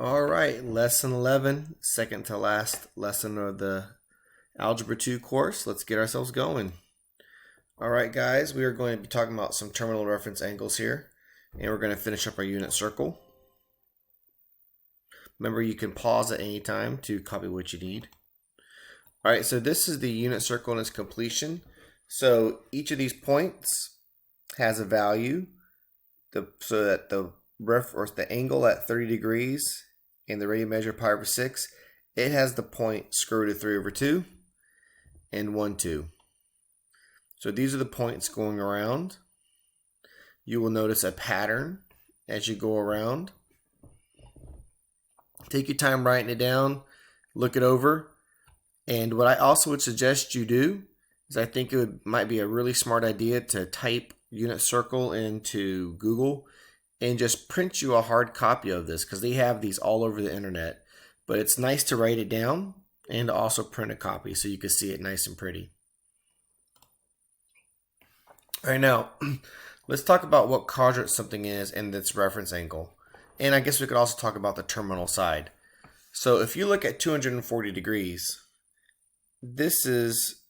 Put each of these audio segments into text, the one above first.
All right, lesson 11, second to last lesson of the Algebra 2 course. Let's get ourselves going. All right, guys, we are going to be talking about some terminal reference angles here, and we're going to finish up our unit circle. Remember, you can pause at any time to copy what you need. All right, so this is the unit circle and its completion. So each of these points has a value, so that the angle at 30 degrees and the radian measure pi over 6, it has the point square root of 3 over 2 and 1, 2. So these are the points going around. You will notice a pattern as you go around. Take your time writing it down, look it over. And what I also would suggest you do is I think might be a really smart idea to type unit circle into Google and just print you a hard copy of this, because they have these all over the internet. But it's nice to write it down and also print a copy so you can see it nice and pretty. All right, now let's talk about what quadrant something is and its reference angle. And I guess we could also talk about the terminal side. So if you look at 240 degrees, this is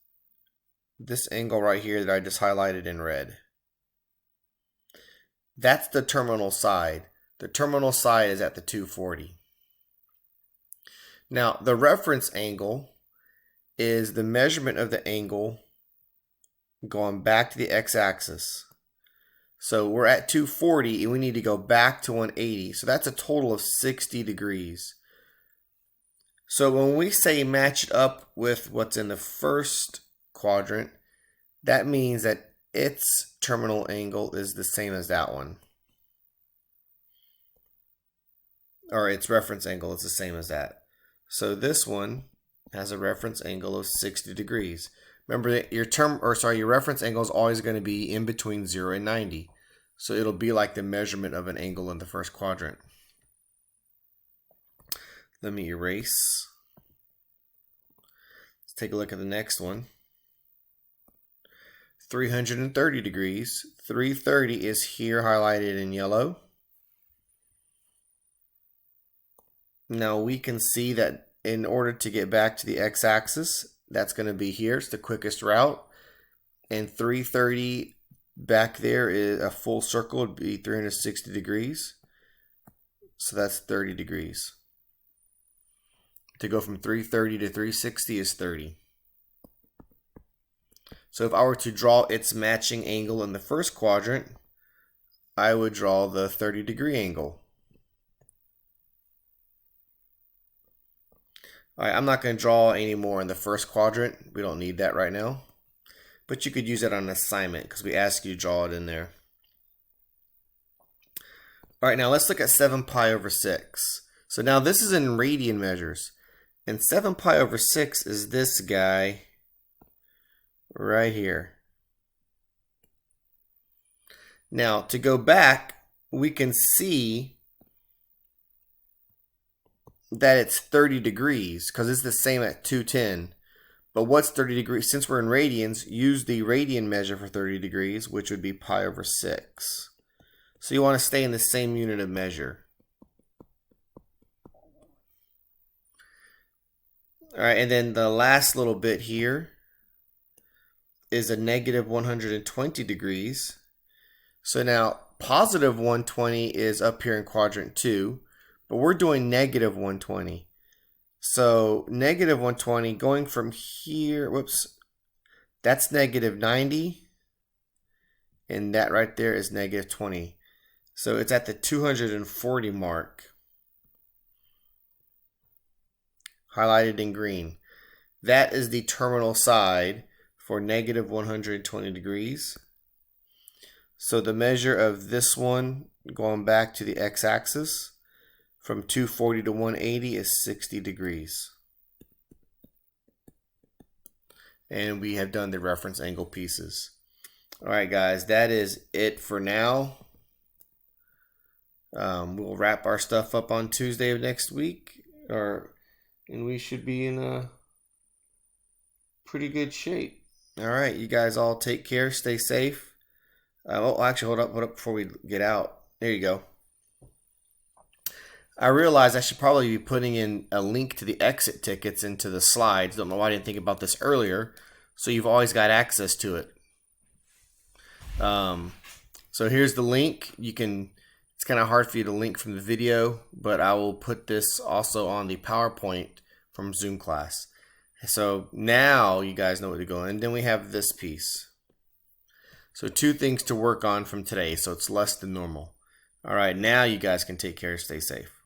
this angle right here that I just highlighted in red. That's the terminal side. The terminal side is at the 240. Now, the reference angle is the measurement of the angle going back to the x-axis. So we're at 240 and we need to go back to 180. So that's a total of 60 degrees. So when we say match it up with what's in the first quadrant, that means that its terminal angle is the same as that one. Or its reference angle is the same as that. So this one has a reference angle of 60 degrees. Remember that your reference angle is always going to be in between 0 and 90. So it'll be like the measurement of an angle in the first quadrant. Let me erase. Let's take a look at the next one. 330 degrees. 330 is here highlighted in yellow. Now we can see that in order to get back to the x-axis, that's going to be here. It's the quickest route. And 330 back there is a full circle, would be 360 degrees. So that's 30 degrees. To go from 330 to 360 is 30. So if I were to draw its matching angle in the first quadrant, I would draw the 30-degree angle. All right, I'm not going to draw any more in the first quadrant. We don't need that right now. But you could use it on an assignment because we ask you to draw it in there. All right, now let's look at 7 pi over 6. So now this is in radian measures. And 7 pi over 6 is this guy right here. Now, to go back, we can see that it's 30 degrees because it's the same at 210. But what's 30 degrees? Since we're in radians, use the radian measure for 30 degrees, which would be pi over 6. So you want to stay in the same unit of measure. All right, and then the last little bit here is a negative 120 degrees. So now positive 120 is up here in quadrant 2, but we're doing negative 120. So negative 120 going from here, whoops, that's negative 90, and that right there is negative 20. So it's at the 240 mark, highlighted in green. That is the terminal side for negative 120 degrees. So the measure of this one going back to the x-axis from 240 to 180 is 60 degrees. And we have done the reference angle pieces. All right, guys, that is it for now. We'll wrap our stuff up on Tuesday of next week, and we should be in a pretty good shape. All right, you guys all take care, stay safe. Oh, actually, hold up before we get out. There you go. I realize I should probably be putting in a link to the exit tickets into the slides. Don't know why I didn't think about this earlier. So you've always got access to it. So here's the link. It's kind of hard for you to link from the video, but I will put this also on the PowerPoint from Zoom class. So now you guys know where to go. And then we have this piece. So 2 things to work on from today. So it's less than normal. All right, now you guys can take care. Stay safe.